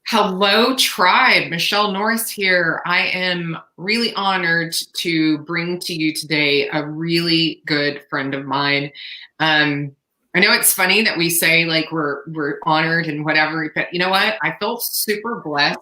Hello, tribe. Michelle Norris here. I am really honored to bring to you today a really good friend of mine. Um, I know it's funny that we say like we're honored and whatever, but you know what? I feel super blessed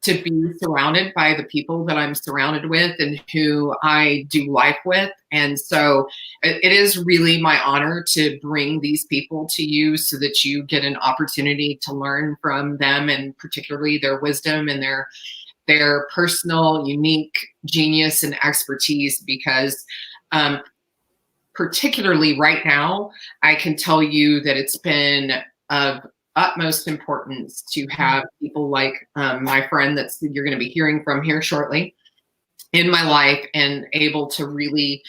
to be surrounded by the people that I'm surrounded with and who I do life with. And so it is really my honor to bring these people to you so that you get an opportunity to learn from them, and particularly their wisdom and their personal, unique genius and expertise. Because um, particularly right now, I can tell you that it's been of utmost importance to have people like my friend that's you're going to be hearing from here shortly in my life, and able to really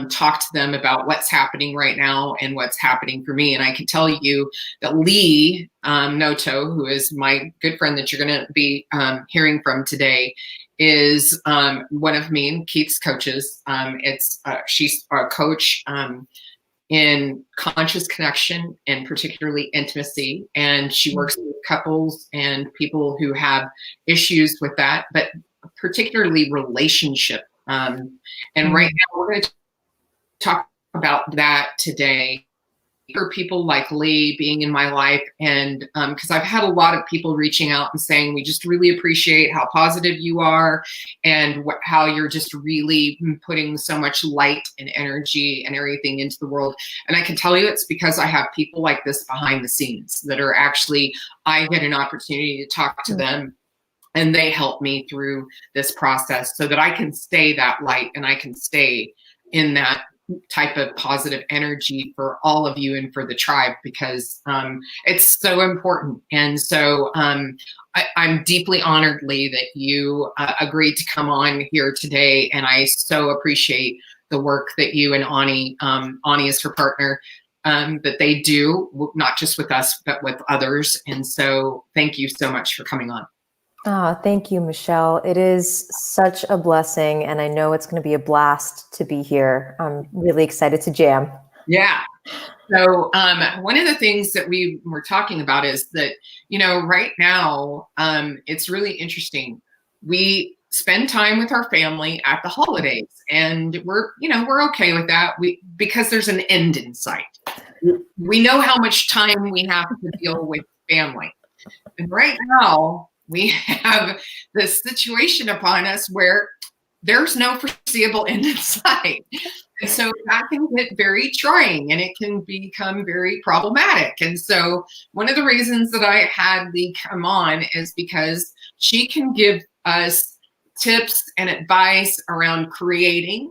talk to them about what's happening right now and what's happening for me. And I can tell you that Lee Noto, who is my good friend that you're going to be hearing from today, is one of me and Keith's coaches. She's a coach in conscious connection and particularly intimacy, and she works with couples and people who have issues with that, but particularly relationship. And right now we're going to talk about that today, for people like Lee being in my life. And because I've had a lot of people reaching out and saying, we just really appreciate how positive you are, and how you're just really putting so much light and energy and everything into the world. And I can tell you it's because I have people like this behind the scenes that are actually, I get an opportunity to talk to them, and they help me through this process so that I can stay that light and I can stay in that type of positive energy for all of you and for the tribe, because it's so important. And so I'm deeply honored, Lee, that you agreed to come on here today. And I so appreciate the work that you and Ani is her partner, that they do, not just with us, but with others. And so thank you so much for coming on. Oh, thank you, Michelle. It is such a blessing, and I know it's going to be a blast to be here. I'm really excited to jam. Yeah. So one of the things that we were talking about is that, right now, it's really interesting. We spend time with our family at the holidays, and we're okay with that. Because there's an end in sight. We know how much time we have to deal with family. And right now, we have this situation upon us where there's no foreseeable end in sight. And so that can get very trying, and it can become very problematic. And so one of the reasons that I had Lee come on is because she can give us tips and advice around creating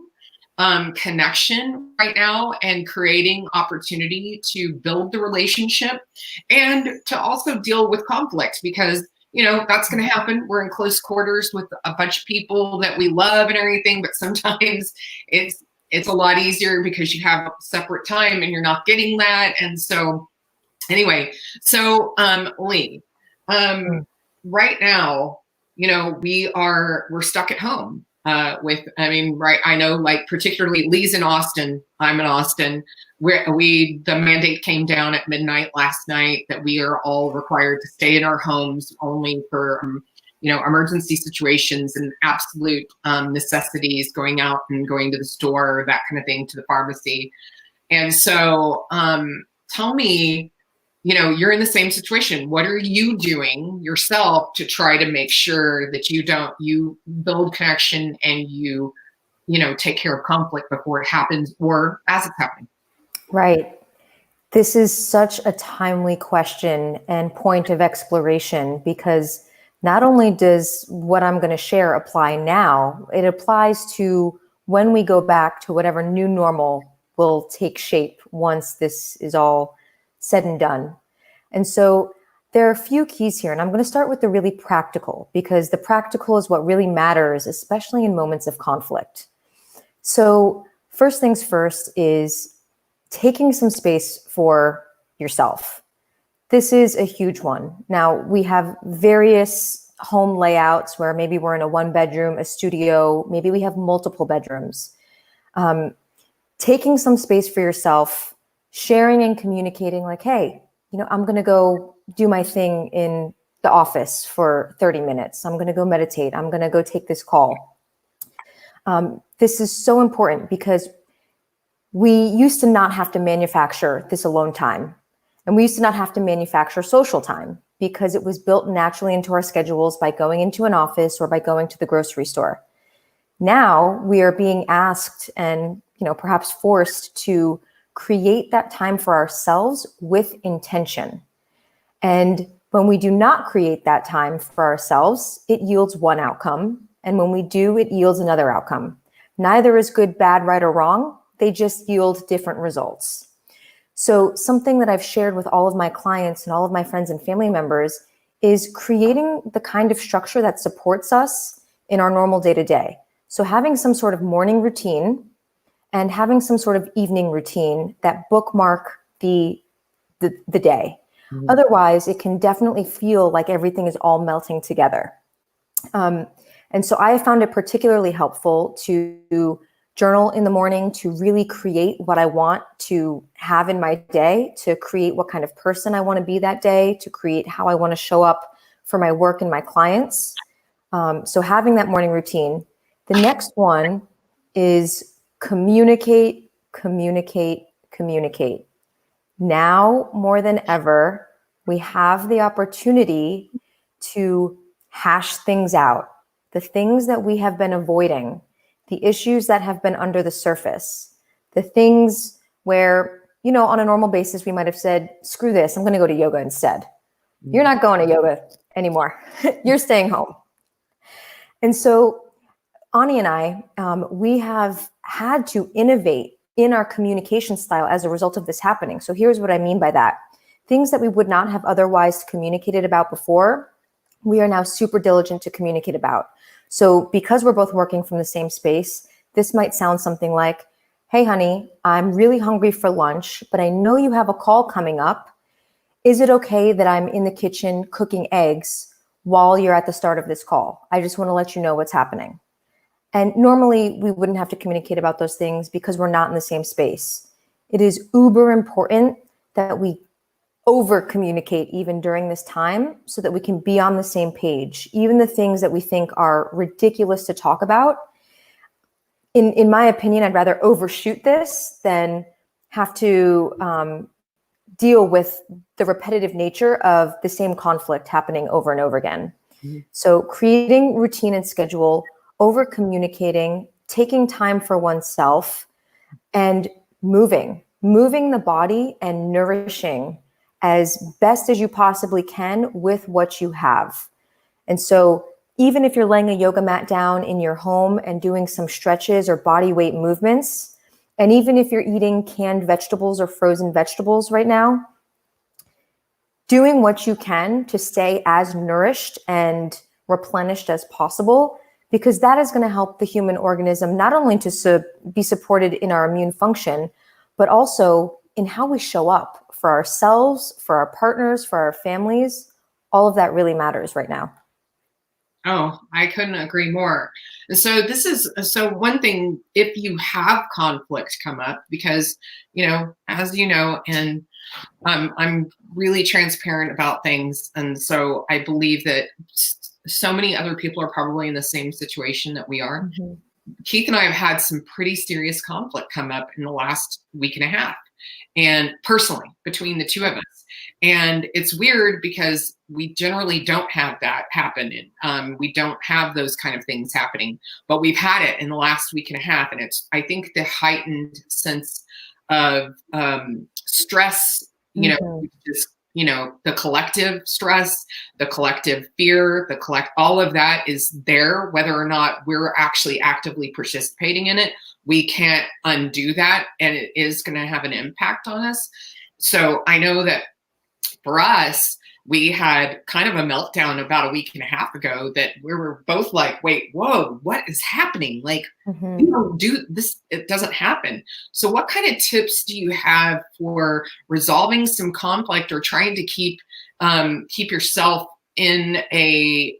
connection right now, and creating opportunity to build the relationship, and to also deal with conflict, because that's going to happen. We're in close quarters with a bunch of people that we love and everything, but sometimes it's a lot easier because you have separate time and you're not getting that. And so anyway, Lee, right now, we're stuck at home I know, like, particularly Lee's in Austin. I'm in Austin. The mandate came down at midnight last night that we are all required to stay in our homes only for, emergency situations and absolute necessities, going out and going to the store, that kind of thing, to the pharmacy. And so tell me, you're in the same situation. What are you doing yourself to try to make sure that you build connection and you take care of conflict before it happens or as it's happening? Right. This is such a timely question and point of exploration, because not only does what I'm going to share apply now, it applies to when we go back to whatever new normal will take shape once this is all said and done. And so there are a few keys here, and I'm going to start with the really practical, because the practical is what really matters, especially in moments of conflict. So first things first is taking some space for yourself. This is a huge one. Now, we have various home layouts where maybe we're in a 1-bedroom, a studio, maybe we have multiple bedrooms. Taking some space for yourself, sharing and communicating like, hey, I'm going to go do my thing in the office for 30 minutes. I'm going to go meditate. I'm going to go take this call. This is so important because we used to not have to manufacture this alone time. And we used to not have to manufacture social time because it was built naturally into our schedules by going into an office or by going to the grocery store. Now we are being asked and, perhaps forced to create that time for ourselves with intention. And when we do not create that time for ourselves, it yields one outcome. And when we do, it yields another outcome. Neither is good, bad, right, or wrong. They just yield different results. So something that I've shared with all of my clients and all of my friends and family members is creating the kind of structure that supports us in our normal day-to-day. So having some sort of morning routine and having some sort of evening routine that bookmark the day. Mm-hmm. Otherwise, it can definitely feel like everything is all melting together. And so I found it particularly helpful to journal in the morning, to really create what I want to have in my day, to create what kind of person I want to be that day, to create how I want to show up for my work and my clients. So having that morning routine. The next one is communicate, communicate, communicate. Now more than ever, we have the opportunity to hash things out. The things that we have been avoiding, the issues that have been under the surface, the things where, on a normal basis, we might have said, screw this, I'm going to go to yoga instead. You're not going to yoga anymore. You're staying home. And so Ani and I, we have had to innovate in our communication style as a result of this happening. So here's what I mean by that. Things that we would not have otherwise communicated about before, we are now super diligent to communicate about. So because we're both working from the same space, this might sound something like, hey, honey, I'm really hungry for lunch, but I know you have a call coming up. Is it okay that I'm in the kitchen cooking eggs while you're at the start of this call? I just want to let you know what's happening. And normally we wouldn't have to communicate about those things because we're not in the same space. It is uber important that we over communicate even during this time so that we can be on the same page. Even the things that we think are ridiculous to talk about. In my opinion, I'd rather overshoot this than have to deal with the repetitive nature of the same conflict happening over and over again. Mm-hmm. So creating routine and schedule, over communicating, taking time for oneself, and moving the body and nourishing as best as you possibly can with what you have. And so even if you're laying a yoga mat down in your home and doing some stretches or body weight movements, and even if you're eating canned vegetables or frozen vegetables right now, doing what you can to stay as nourished and replenished as possible, because that is going to help the human organism not only to be supported in our immune function, but also in how we show up for ourselves, for our partners, for our families. All of that really matters right now. Oh, I couldn't agree more. So one thing, if you have conflict come up, because, as you know, and I'm really transparent about things. And so I believe that so many other people are probably in the same situation that we are. Mm-hmm. Keith and I have had some pretty serious conflict come up in the last week and a half, and personally between the two of us. And it's weird because we generally don't have that happen. And we don't have those kind of things happening, but we've had it in the last week and a half. And it's, I think, the heightened sense of stress, mm-hmm. just, the collective stress, the collective fear, all of that is there, whether or not we're actually actively participating in it. We can't undo that, and it is going to have an impact on us. So I know that for us, we had kind of a meltdown about a week and a half ago that we were both like, wait, whoa, what is happening? Like, mm-hmm. We don't do this. It doesn't happen. So what kind of tips do you have for resolving some conflict or trying to keep yourself in a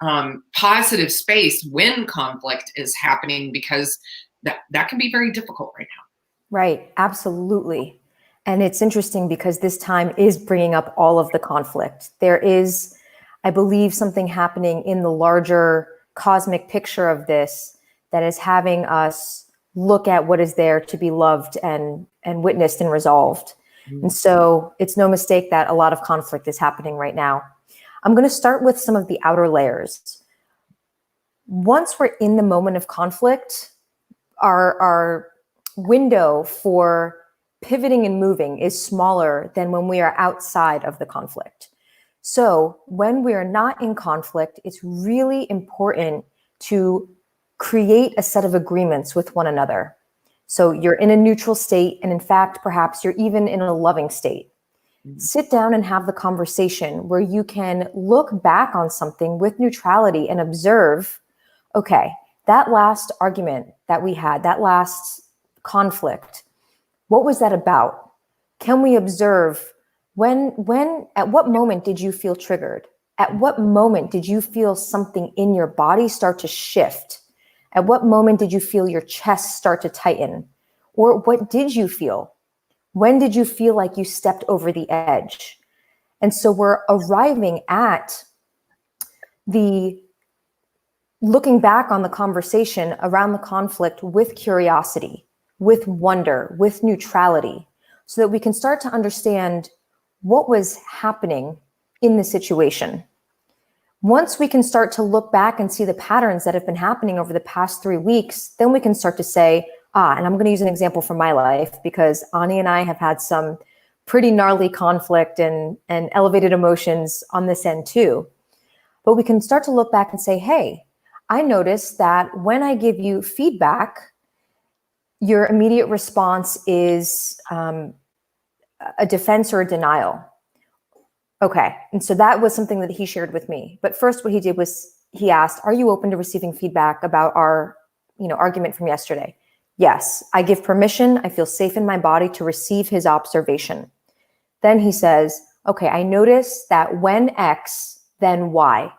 positive space when conflict is happening? Because that can be very difficult right now. Right. Absolutely. And it's interesting because this time is bringing up all of the conflict. There is, I believe, something happening in the larger cosmic picture of this that is having us look at what is there to be loved and witnessed and resolved. And so it's no mistake that a lot of conflict is happening right now. I'm going to start with some of the outer layers. Once we're in the moment of conflict, our window for pivoting and moving is smaller than when we are outside of the conflict. So when we are not in conflict, it's really important to create a set of agreements with one another. So you're in a neutral state, and in fact, perhaps you're even in a loving state. Sit down and have the conversation where you can look back on something with neutrality and observe, okay, that last argument that we had, that last conflict, what was that about? Can we observe at what moment did you feel triggered? At what moment did you feel something in your body start to shift? At what moment did you feel your chest start to tighten? Or what did you feel? When did you feel like you stepped over the edge? And so we're arriving at the looking back on the conversation around the conflict with curiosity, with wonder, with neutrality, so that we can start to understand what was happening in the situation. Once we can start to look back and see the patterns that have been happening over the past 3 weeks, then we can start to say, and I'm going to use an example from my life because Ani and I have had some pretty gnarly conflict and elevated emotions on this end too. But we can start to look back and say, hey, I noticed that when I give you feedback, your immediate response is a defense or a denial. Okay, and so that was something that he shared with me. But first what he did was he asked, are you open to receiving feedback about our argument from yesterday? Yes, I give permission. I feel safe in my body to receive his observation. Then he says, okay, I notice that when X, then Y.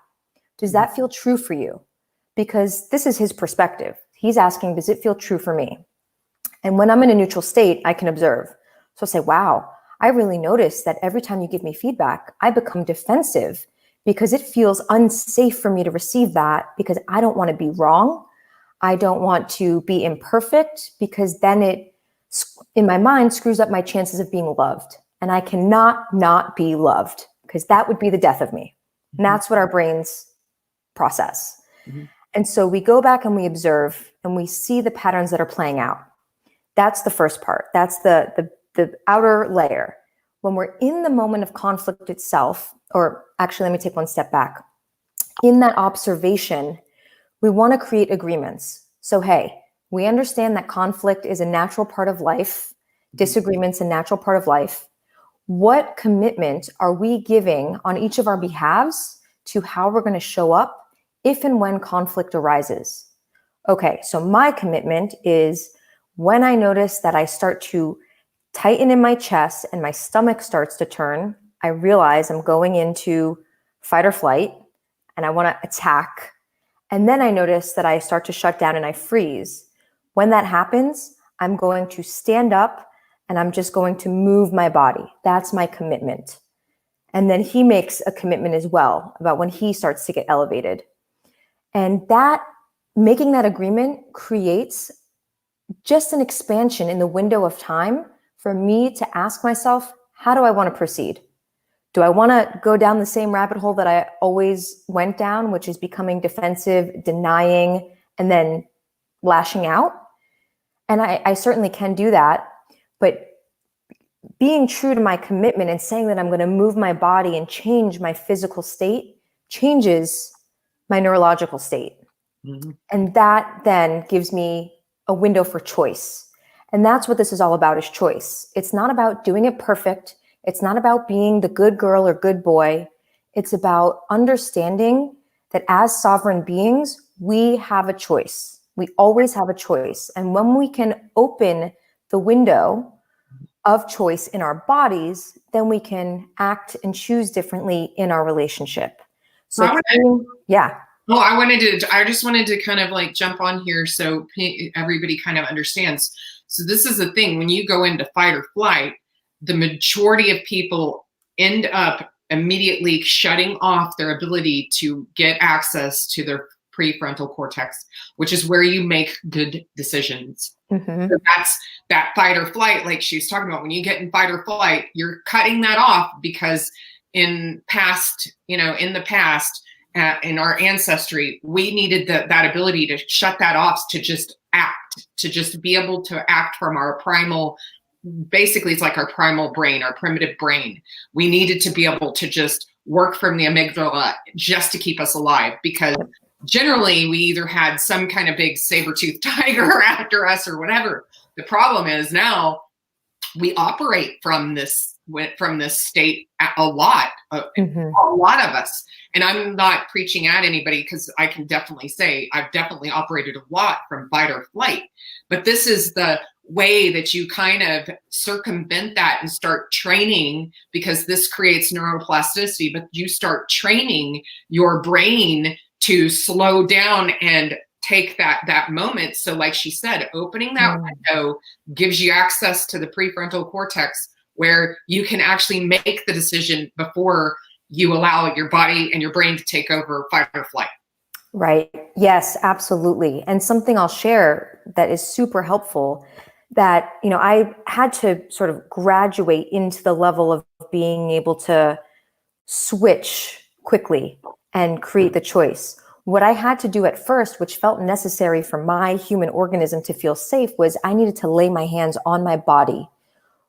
Does that feel true for you? Because this is his perspective. He's asking, does it feel true for me? And when I'm in a neutral state, I can observe. So I'll say, wow, I really notice that every time you give me feedback, I become defensive because it feels unsafe for me to receive that because I don't want to be wrong. I don't want to be imperfect because then it, in my mind, screws up my chances of being loved. And I cannot not be loved because that would be the death of me. And that's what our brains process. And so we go back and we observe and we see the patterns that are playing out. That's the first part. That's the outer layer. When we're in the moment of conflict itself, or actually, let me take one step back. In that observation, we want to create agreements. So, hey, we understand that conflict is a natural part of life. Disagreement's a natural part of life. What commitment are we giving on each of our behalves to how we're going to show up if and when conflict arises? Okay, so my commitment is when I notice that I start to tighten in my chest and my stomach starts to turn, I realize I'm going into fight or flight and I want to attack. And then I notice that I start to shut down and I freeze. When that happens, I'm going to stand up and I'm just going to move my body. That's my commitment. And then he makes a commitment as well about when he starts to get elevated. And that making that agreement creates just an expansion in the window of time for me to ask myself, how do I want to proceed? Do I want to go down the same rabbit hole that I always went down, which is becoming defensive, denying, and then lashing out? And I certainly can do that. But being true to my commitment and saying that I'm going to move my body and change my physical state changes my neurological state. And that then gives me a window for choice. And that's what this is all about, is choice. It's not about doing it perfect. It's not about being the good girl or good boy. It's about understanding that as sovereign beings, we have a choice. We always have a choice. And when we can open the window of choice in our bodies, then we can act and choose differently in our relationship. So, yeah. Well, I just wanted to kind of like jump on here so everybody kind of understands. So this is the thing, when you go into fight or flight, the majority of people end up immediately shutting off their ability to get access to their prefrontal cortex, which is where you make good decisions. So that's that fight or flight, like she was talking about. When you get in fight or flight, you're cutting that off because in the past, in our ancestry, we needed that ability to shut that off, to just act, to just be able to act from our primal. Basically, it's like our primal brain, our primitive brain. We needed to be able to just work from the amygdala just to keep us alive, because generally we either had some kind of big saber-toothed tiger after us or whatever. The problem is now we operate from this state a lot of us. And I'm not preaching at anybody, because I can definitely say I've definitely operated a lot from fight or flight. But this is the way that you kind of circumvent that and start training, because this creates neuroplasticity, but you start training your brain to slow down and take that moment. So like she said, opening that window gives you access to the prefrontal cortex, where you can actually make the decision before you allow your body and your brain to take over fight or flight. Right. Yes, absolutely. And something I'll share that is super helpful, that, I had to sort of graduate into the level of being able to switch quickly and create the choice. What I had to do at first, which felt necessary for my human organism to feel safe, was I needed to lay my hands on my body.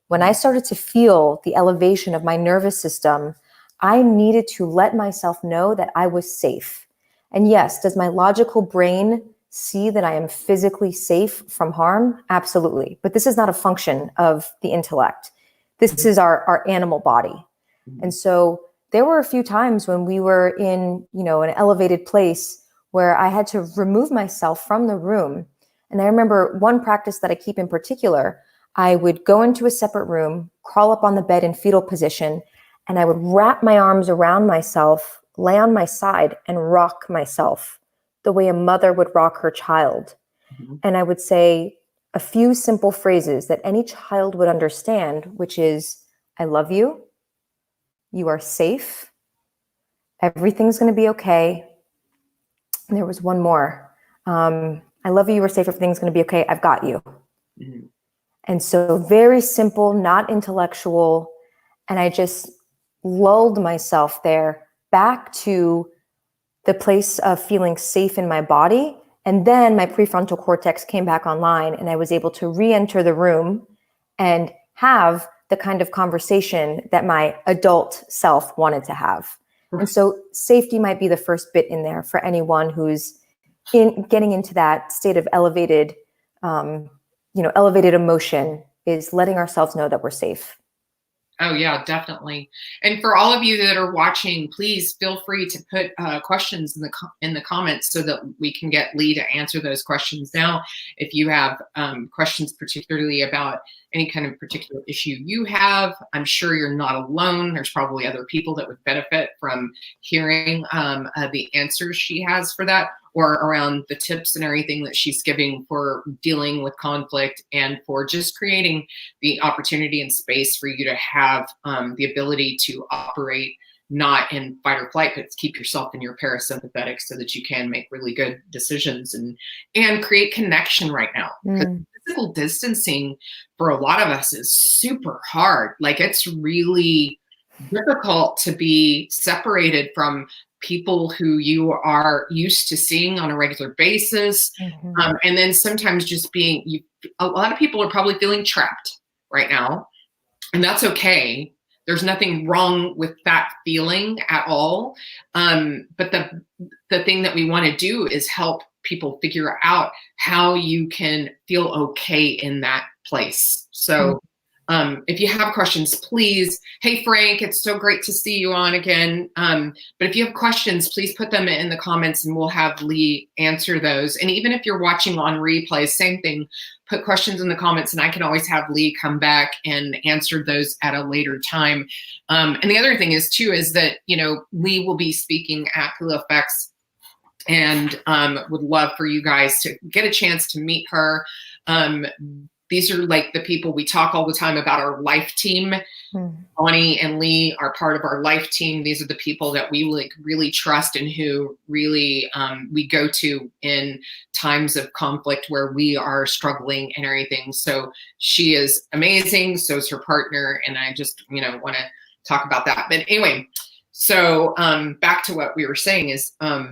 When I started to feel the elevation of my nervous system, I needed to let myself know that I was safe. And yes, does my logical brain see that I am physically safe from harm? Absolutely. But this is not a function of the intellect. This is our animal body. And so there were a few times when we were in, an elevated place where I had to remove myself from the room. And I remember one practice that I keep in particular. I would go into a separate room, crawl up on the bed in fetal position, and I would wrap my arms around myself, lay on my side, and rock myself the way a mother would rock her child. And I would say a few simple phrases that any child would understand, which is, I love you. You are safe. Everything's going to be okay. And there was one more. I love you. You are safe. Everything's going to be okay. I've got you. And so very simple, not intellectual. And I just lulled myself there back to the place of feeling safe in my body. And then my prefrontal cortex came back online, and I was able to re-enter the room and have the kind of conversation that my adult self wanted to have. And so safety might be the first bit in there for anyone who's getting into that state of elevated emotion, is letting ourselves know that we're safe. Oh yeah, definitely. And for all of you that are watching, please feel free to put questions in the comments so that we can get Lee to answer those questions now. If you have questions particularly about any kind of particular issue you have, I'm sure you're not alone. There's probably other people that would benefit from hearing the answers she has for that, or around the tips and everything that she's giving for dealing with conflict, and for just creating the opportunity and space for you to have the ability to operate not in fight or flight, but keep yourself in your parasympathetic, so that you can make really good decisions and create connection right now. Because physical distancing for a lot of us is super hard. Like, it's really difficult to be separated from people who you are used to seeing on a regular basis. And then sometimes just a lot of people are probably feeling trapped right now, and that's okay. There's nothing wrong with that feeling at all. But the thing that we want to do is help people figure out how you can feel okay in that place. So if you have questions, please. Hey, Frank, it's so great to see you on again. But if you have questions, please put them in the comments, and we'll have Lee answer those. And even if you're watching on replay, same thing, put questions in the comments, and I can always have Lee come back and answer those at a later time. And the other thing is that, Lee will be speaking at Hula Effects, and would love for you guys to get a chance to meet her. these are like the people we talk all the time about, our life team. Mm. Bonnie and Lee are part of our life team. These are the people that we like really trust and who really we go to in times of conflict where we are struggling and everything. So she is amazing. So is her partner. And I just, want to talk about that. But anyway, so back to what we were saying is, right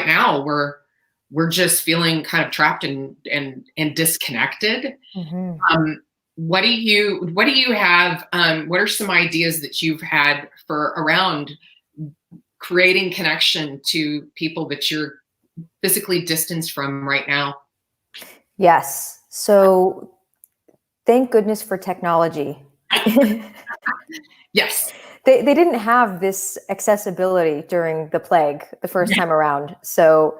now we're just feeling kind of trapped and disconnected. Mm-hmm. What do you have? What are some ideas that you've had for around creating connection to people that you're physically distanced from right now? Yes. So thank goodness for technology. Yes. They didn't have this accessibility during the plague the first time around. So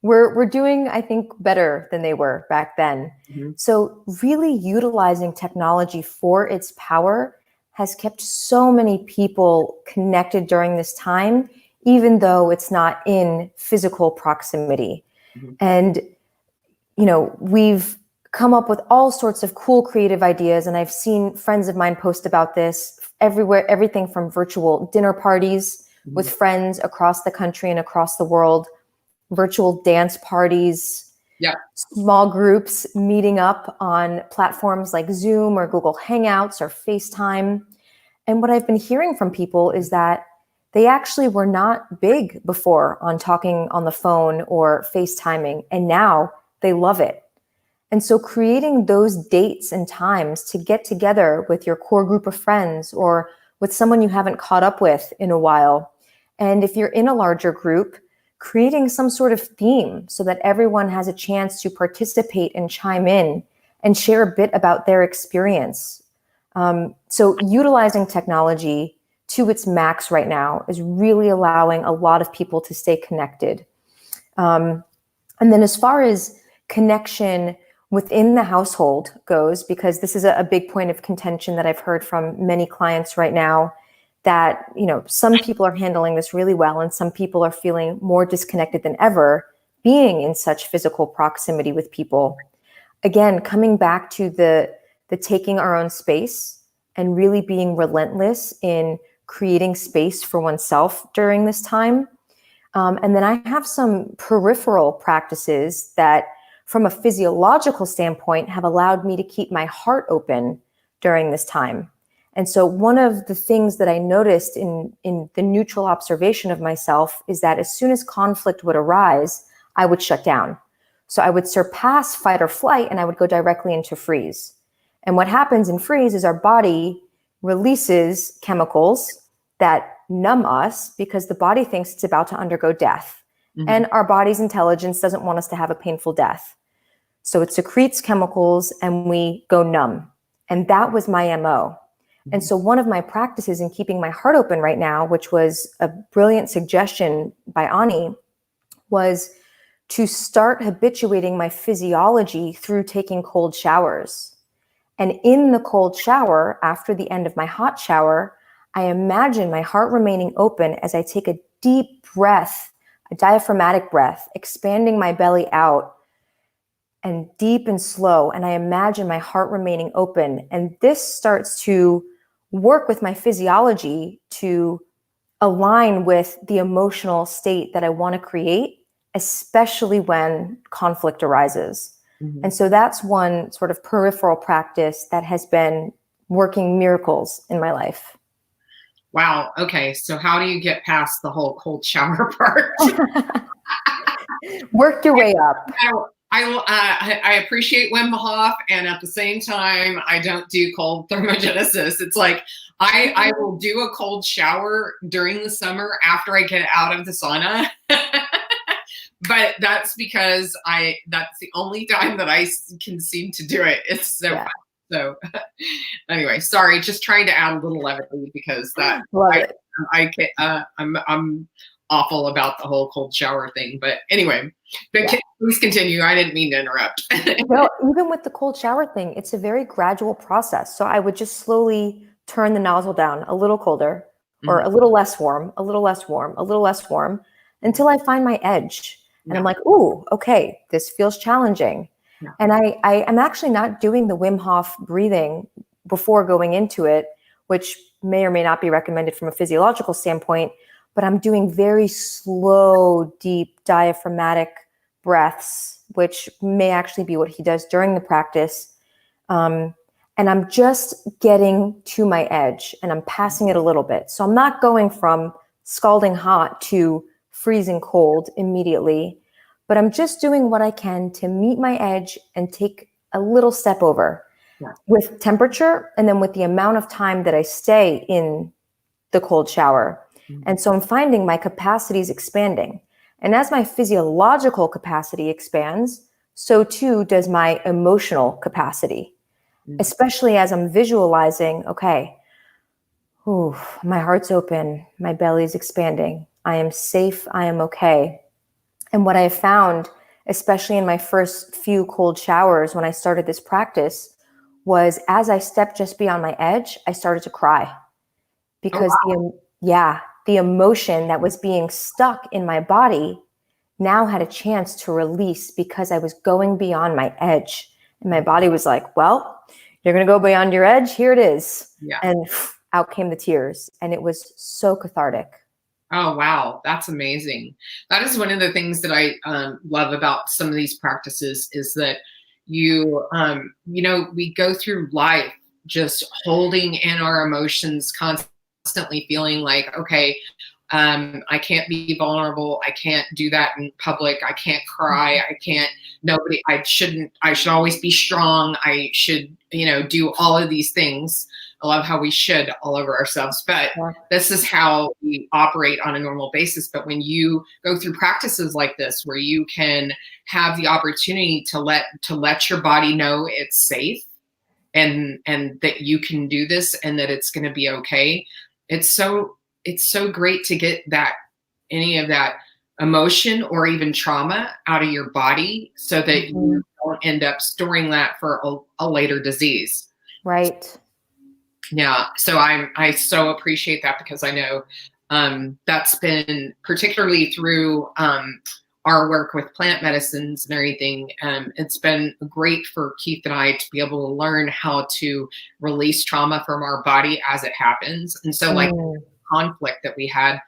we're doing, I think, better than they were back then. Mm-hmm. So really utilizing technology for its power has kept so many people connected during this time, even though it's not in physical proximity. Mm-hmm. And, we've come up with all sorts of cool creative ideas. And I've seen friends of mine post about this everywhere, everything from virtual dinner parties Mm-hmm. with friends across the country and across the world, virtual dance parties, small groups meeting up on platforms like Zoom or Google Hangouts or FaceTime. And what I've been hearing from people is that they actually were not big before on talking on the phone or FaceTiming, and now they love it. And so creating those dates and times to get together with your core group of friends or with someone you haven't caught up with in a while. And if you're in a larger group, creating some sort of theme so that everyone has a chance to participate and chime in and share a bit about their experience. So utilizing technology to its max right now is really allowing a lot of people to stay connected. And then as far as connection within the household goes, because this is a big point of contention that I've heard from many clients right now, that, some people are handling this really well and some people are feeling more disconnected than ever being in such physical proximity with people. Again, coming back to the taking our own space and really being relentless in creating space for oneself during this time. And then I have some peripheral practices that, from a physiological standpoint, have allowed me to keep my heart open during this time. And so one of the things that I noticed in the neutral observation of myself is that as soon as conflict would arise, I would shut down. So I would surpass fight or flight and I would go directly into freeze. And what happens in freeze is our body releases chemicals that numb us because the body thinks it's about to undergo death. Mm-hmm. And our body's intelligence doesn't want us to have a painful death. So it secretes chemicals and we go numb. And that was my MO. Mm-hmm. And so one of my practices in keeping my heart open right now, which was a brilliant suggestion by Ani, was to start habituating my physiology through taking cold showers. And in the cold shower, after the end of my hot shower, I imagine my heart remaining open as I take a deep breath, a diaphragmatic breath, expanding my belly out and deep and slow. And I imagine my heart remaining open. And this starts to work with my physiology to align with the emotional state that I want to create, especially when conflict arises. Mm-hmm. And so that's one sort of peripheral practice that has been working miracles in my life. Wow. Okay. So how do you get past the whole cold shower part? Work your way up. I appreciate Wim Hof, and at the same time, I don't do cold thermogenesis. It's like I will do a cold shower during the summer after I get out of the sauna. But that's because that's the only time that I can seem to do it. It's so fun. So anyway, sorry, just trying to add a little levity because I'm awful about the whole cold shower thing. But anyway, please continue. I didn't mean to interrupt. No, even with the cold shower thing, it's a very gradual process. So I would just slowly turn the nozzle down a little colder or a little less warm, a little less warm, a little less warm until I find my edge. And I'm like, ooh, okay, this feels challenging. Yeah. And I am actually not doing the Wim Hof breathing before going into it, which may or may not be recommended from a physiological standpoint, but I'm doing very slow, deep diaphragmatic breaths, which may actually be what he does during the practice. And I'm just getting to my edge and I'm passing it a little bit. So I'm not going from scalding hot to freezing cold immediately, but I'm just doing what I can to meet my edge and take a little step over Yeah. with temperature and then with the amount of time that I stay in the cold shower. And so I'm finding my capacity is expanding. And as my physiological capacity expands, so too does my emotional capacity, especially as I'm visualizing, okay, ooh, my heart's open, my belly's expanding, I am safe, I am okay. And what I found, especially in my first few cold showers when I started this practice, was as I stepped just beyond my edge, I started to cry Oh, because the emotion that was being stuck in my body now had a chance to release because I was going beyond my edge. And my body was like, well, you're going to go beyond your edge. Here it is. yeah. And out came the tears. And it was so cathartic. Oh, wow. That's amazing. That is one of the things that I love about some of these practices is that we go through life just holding in our emotions, constantly feeling like, okay, I can't be vulnerable. I can't do that in public. I can't cry. I can't, I should always be strong. I should, do all of these things. I love how we should all over ourselves, but Yeah. this is how we operate on a normal basis. But when you go through practices like this, where you can have the opportunity to let your body know it's safe and that you can do this and that it's going to be okay, it's so great to get any of that emotion or even trauma out of your body so that you don't end up storing that for a later disease. Right. Yeah, so I so appreciate that because I know that's been particularly through our work with plant medicines and everything. It's been great for Keith and I to be able to learn how to release trauma from our body as it happens. And so, like conflict that we had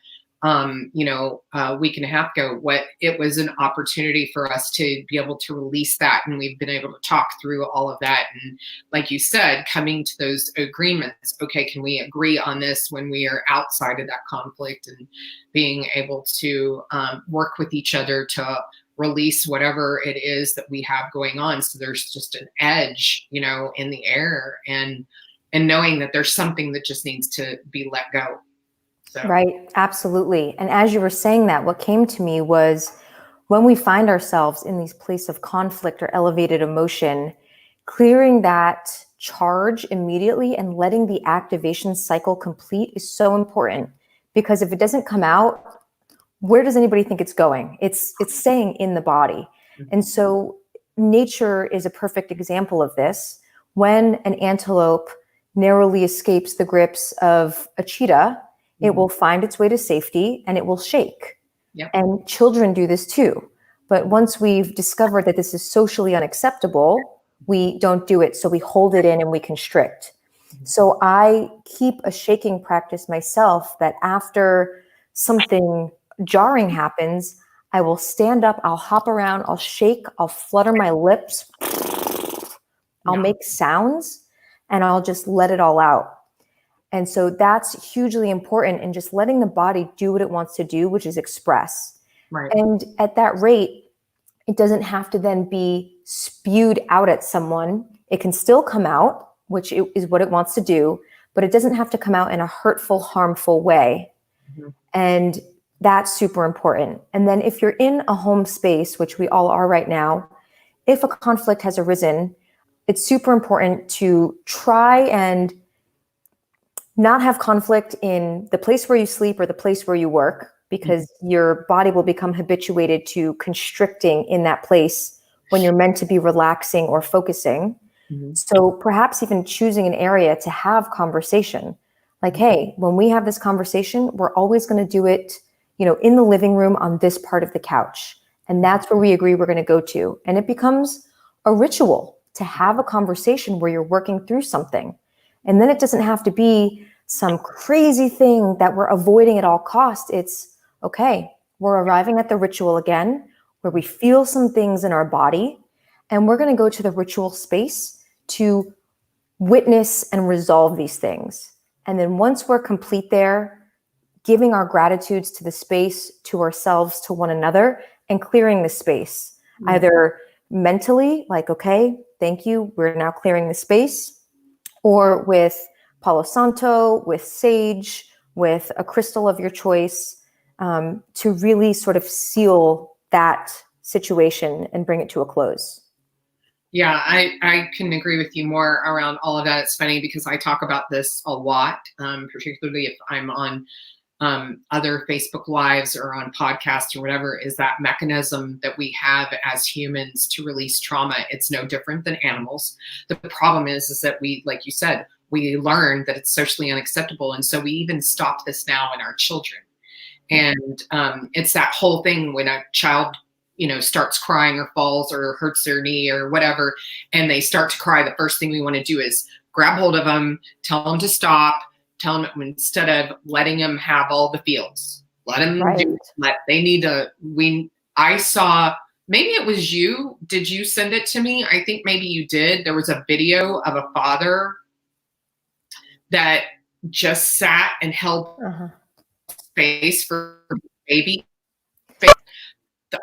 a week and a half ago, it was an opportunity for us to be able to release that, and we've been able to talk through all of that, and like you said, coming to those agreements. Okay, can we agree on this when we are outside of that conflict, and being able to work with each other to release whatever it is that we have going on, so there's just an edge in the air, and knowing that there's something that just needs to be let go. So. Right, absolutely. And as you were saying that, what came to me was when we find ourselves in these places of conflict or elevated emotion, clearing that charge immediately and letting the activation cycle complete is so important, because if it doesn't come out, where does anybody think it's going? It's staying in the body. And so nature is a perfect example of this. When an antelope narrowly escapes the grips of a cheetah, it will find its way to safety and it will shake. Yep. And children do this too. But once we've discovered that this is socially unacceptable, we don't do it. So we hold it in and we constrict. So I keep a shaking practice myself, that after something jarring happens, I will stand up, I'll hop around, I'll shake, I'll flutter my lips, I'll make sounds, and I'll just let it all out. And so that's hugely important in just letting the body do what it wants to do, which is express. Right. And at that rate, it doesn't have to then be spewed out at someone. It can still come out, which is what it wants to do, but it doesn't have to come out in a hurtful, harmful way. And that's super important. And then if you're in a home space, which we all are right now, if a conflict has arisen, it's super important to try and not have conflict in the place where you sleep or the place where you work, because your body will become habituated to constricting in that place when you're meant to be relaxing or focusing. So perhaps even choosing an area to have conversation. Like, hey, when we have this conversation, we're always going to do it, in the living room on this part of the couch. And that's where we agree we're going to go to. And it becomes a ritual, to have a conversation where you're working through something. And then it doesn't have to be some crazy thing that we're avoiding at all costs. It's okay, we're arriving at the ritual again, where we feel some things in our body, and we're going to go to the ritual space to witness and resolve these things. And then once we're complete there, giving our gratitudes to the space, to ourselves, to one another, and clearing the space, either mentally, like, okay, thank you, we're now clearing the space, or with Palo Santo, with sage, with a crystal of your choice, to really sort of seal that situation and bring it to a close. Yeah, I can agree with you more around all of that. It's funny because I talk about this a lot, particularly if I'm on other Facebook lives or on podcasts or whatever, is that mechanism that we have as humans to release trauma. It's no different than animals. The problem is that we, like you said, we learn that it's socially unacceptable. And so we even stop this now in our children. And it's that whole thing when a child, starts crying or falls or hurts their knee or whatever, and they start to cry, the first thing we want to do is grab hold of them, tell them to stop, tell them instead of letting them have all the feels, let them do it. They need to, I saw, maybe it was you. Did you send it to me? I think maybe you did. There was a video of a father that just sat and held space for baby.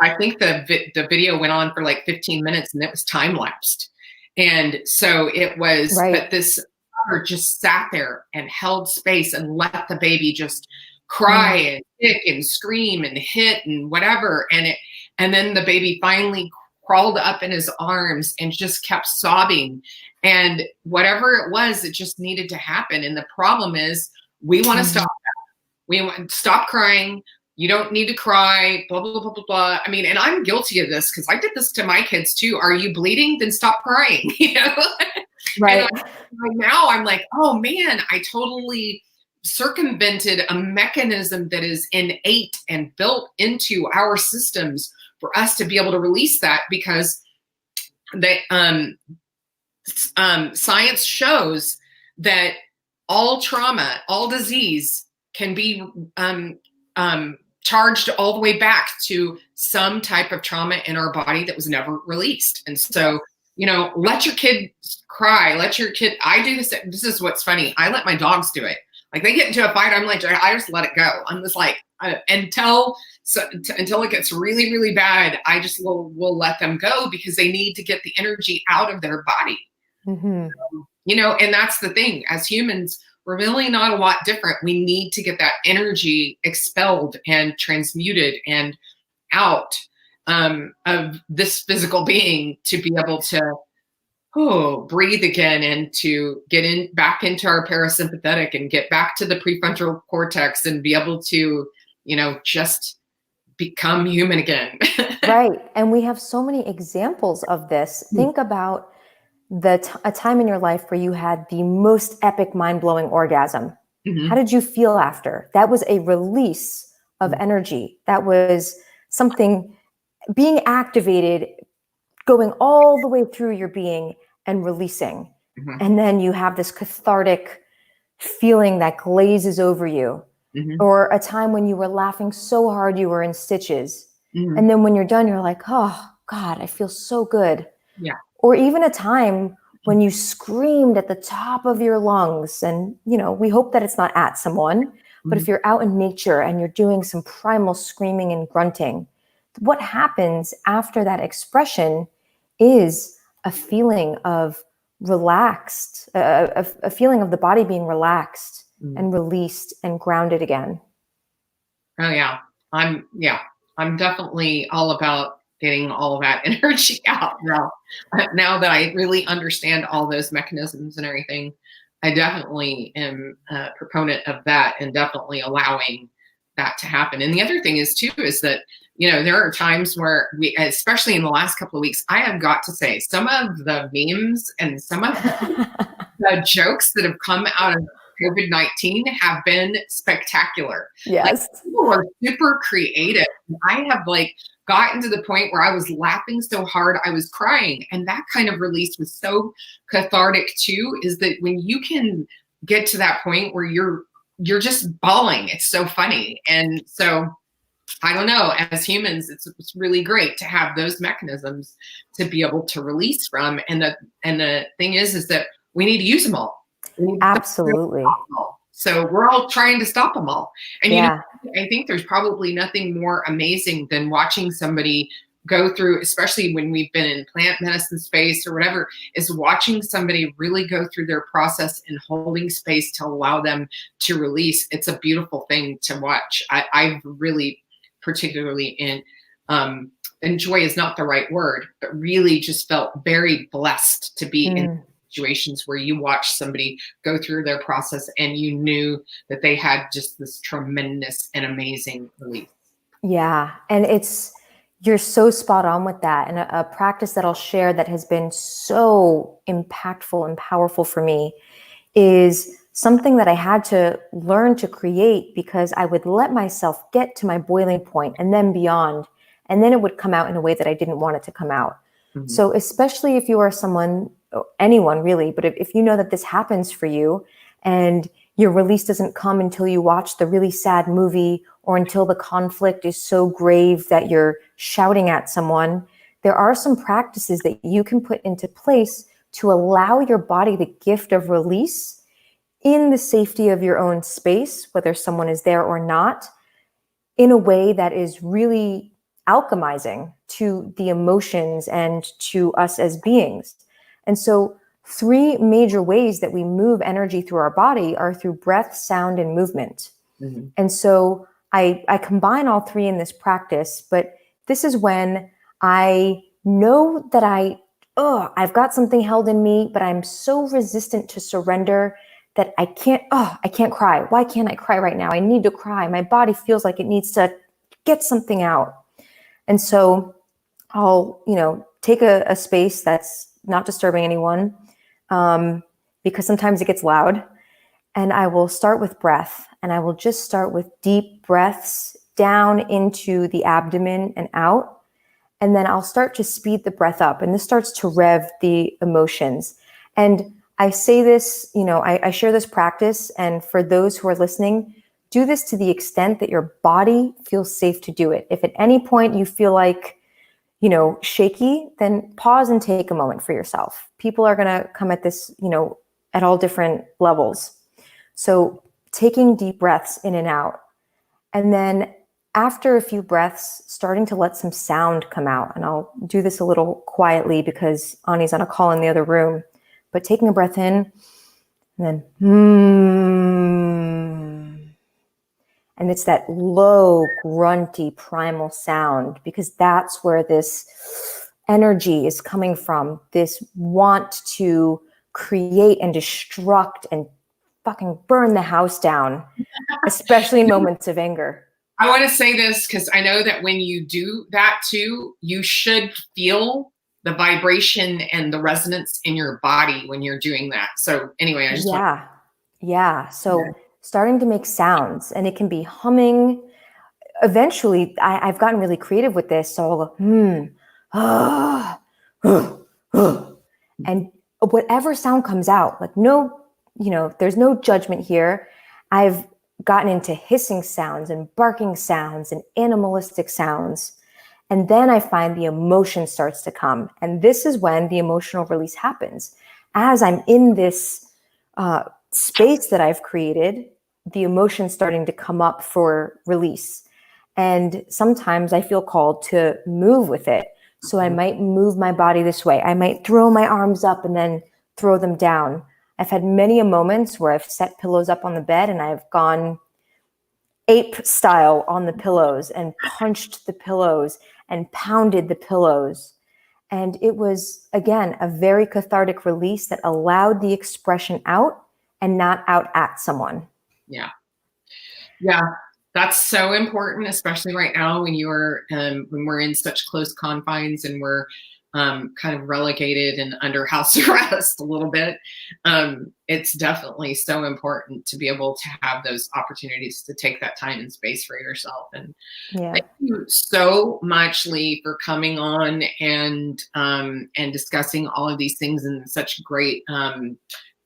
I think the video went on for like 15 minutes and it was time lapsed. And so it was, but this father just sat there and held space and let the baby just cry and kick and scream and hit and whatever. And then the baby finally crawled up in his arms and just kept sobbing. And whatever it was, it just needed to happen. And the problem is we want to stop that. We want to stop crying. You don't need to cry, blah, blah, blah, blah, blah. I mean, and I'm guilty of this because I did this to my kids too. Are you bleeding? Then stop crying, Right. And now I'm like, oh man, I totally circumvented a mechanism that is innate and built into our systems for us to be able to release that, because science shows that all trauma, all disease can be charged all the way back to some type of trauma in our body that was never released. And so, let your kid cry, I do this. This is what's funny. I let my dogs do it. Like they get into a fight, I'm like, I just let it go. I'm just like, until it gets really, really bad, I just will let them go because they need to get the energy out of their body. And that's the thing. As humans, we're really not a lot different. We need to get that energy expelled and transmuted and out of this physical being to be able to breathe again and to get back into our parasympathetic and get back to the prefrontal cortex and be able to, just become human again. Right. And we have so many examples of this. Think about a time in your life where you had the most epic, mind-blowing orgasm. How did you feel after? That was a release of energy. That was something being activated, going all the way through your being and releasing. And then you have this cathartic feeling that glazes over you. Or a time when you were laughing so hard you were in stitches. And then when you're done, you're like, oh God, I feel so good. Yeah. Or even a time when you screamed at the top of your lungs, and we hope that it's not at someone, but if you're out in nature and you're doing some primal screaming and grunting, what happens after that expression is a feeling of relaxed, a feeling of the body being relaxed and released and grounded again. Oh yeah. I'm definitely all about getting all of that energy out now that I really understand all those mechanisms and everything. I definitely am a proponent of that and definitely allowing that to happen. And the other thing is that, there are times where especially in the last couple of weeks, I have got to say some of the memes and some of the jokes that have come out of COVID-19 have been spectacular. Like, Yes. people are super creative. I have like gotten to the point where I was laughing so hard I was crying. And that kind of release was so cathartic too, is that when you can get to that point where you're just bawling, it's so funny. And so I don't know, as humans, it's really great to have those mechanisms to be able to release from. And the thing is that we need to use them all. We need to Absolutely. stop them all. So we're all trying to stop them all. And Yeah. I think there's probably nothing more amazing than watching somebody go through, especially when we've been in plant medicine space or whatever, is watching somebody really go through their process and holding space to allow them to release. It's a beautiful thing to watch. I've really particularly enjoy is not the right word, but really just felt very blessed to be in situations where you watch somebody go through their process and you knew that they had just this tremendous and amazing release. Yeah. And you're so spot on with that. And a practice that I'll share that has been so impactful and powerful for me is something that I had to learn to create, because I would let myself get to my boiling point and then beyond, and then it would come out in a way that I didn't want it to come out. Mm-hmm. So especially if you are someone, anyone really, but if you know that this happens for you and your release doesn't come until you watch the really sad movie or until the conflict is so grave that you're shouting at someone, there are some practices that you can put into place to allow your body the gift of release in the safety of your own space, whether someone is there or not, in a way that is really alchemizing to the emotions and to us as beings. And so 3 major ways that we move energy through our body are through breath, sound, and movement. Mm-hmm. And so I combine all 3 in this practice, but this is when I know that I've got something held in me, but I'm so resistant to surrender that I can't cry. Why can't I cry right now? I need to cry. My body feels like it needs to get something out. And so I'll, take a space that's not disturbing anyone, because sometimes it gets loud. And I will start with breath, and I will just start with deep breaths down into the abdomen and out. And then I'll start to speed the breath up, and this starts to rev the emotions. And I say this, I share this practice, and for those who are listening, do this to the extent that your body feels safe to do it. If at any point you feel like, shaky, then pause and take a moment for yourself. People are going to come at this, at all different levels. So taking deep breaths in and out. And then after a few breaths, starting to let some sound come out. And I'll do this a little quietly because Ani's on a call in the other room. But taking a breath in, and then and it's that low, grunty, primal sound, because that's where this energy is coming from, this want to create and destruct and fucking burn the house down, especially in moments of anger. I want to say this because I know that when you do that too, you should feel the vibration and the resonance in your body when you're doing that. So anyway, I just So starting to make sounds, and it can be humming. Eventually, I've gotten really creative with this. So I'll go, and whatever sound comes out, like there's no judgment here. I've gotten into hissing sounds and barking sounds and animalistic sounds. And then I find the emotion starts to come. And this is when the emotional release happens. As I'm in this space that I've created, the emotion starting to come up for release. And sometimes I feel called to move with it. So I might move my body this way. I might throw my arms up and then throw them down. I've had many moments where I've set pillows up on the bed and I've gone ape style on the pillows and punched the pillows and pounded the pillows. And it was, again, a very cathartic release that allowed the expression out and not out at someone. Yeah. Yeah. That's so important, especially right now when when we're in such close confines and we're kind of relegated and under house arrest a little bit. It's definitely so important to be able to have those opportunities to take that time and space for yourself. And Yeah. thank you so much, Lee, for coming on and discussing all of these things and such great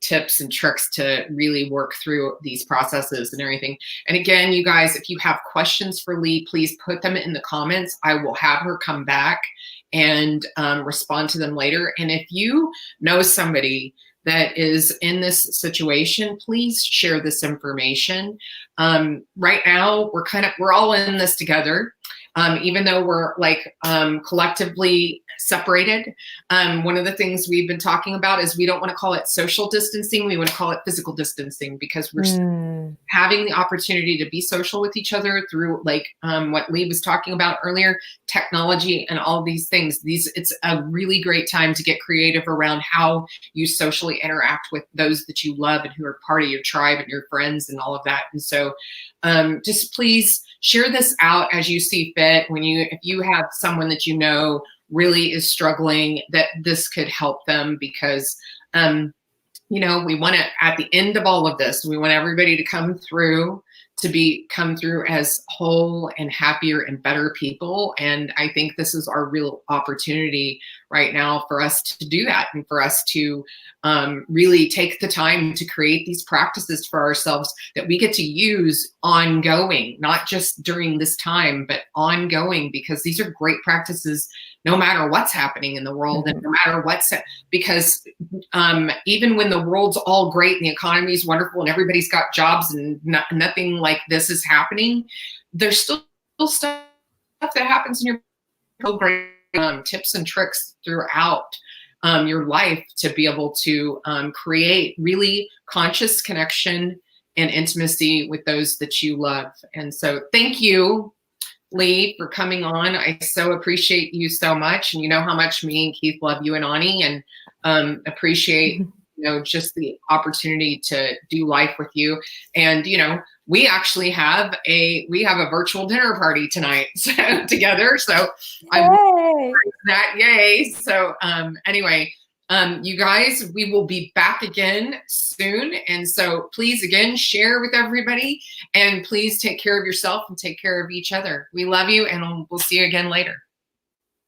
tips and tricks to really work through these processes and everything. And again, you guys, if you have questions for Lee, please put them in the comments. I will have her come back and respond to them later. And if you know somebody that is in this situation, please share this information. Right now, we're all in this together. Even though we're like collectively separated. One of the things we've been talking about is we don't want to call it social distancing. We want to call it physical distancing, because we're having the opportunity to be social with each other through like what Lee was talking about earlier, technology and all these things. It's a really great time to get creative around how you socially interact with those that you love and who are part of your tribe and your friends and all of that. And so just please share this out as you see fit. If you have someone that you know really is struggling, that this could help them, because we want to, at the end of all of this, we want everybody to come through as whole and happier and better people. And I think this is our real opportunity right now for us to do that, and for us to really take the time to create these practices for ourselves that we get to use ongoing, not just during this time, but ongoing, because these are great practices no matter what's happening in the world and no matter because even when the world's all great and the economy is wonderful and everybody's got jobs and nothing like this is happening, there's still stuff that happens in your great tips and tricks throughout your life to be able to create really conscious connection and intimacy with those that you love. And so thank you, Lee, for coming on. I so appreciate you so much. And you know how much me and Keith love you and Ani, and appreciate just the opportunity to do life with you. And we actually have a virtual dinner party tonight together. So yay. So anyway, you guys, we will be back again soon. And so please, again, share with everybody, and please take care of yourself and take care of each other. We love you, and we'll see you again later.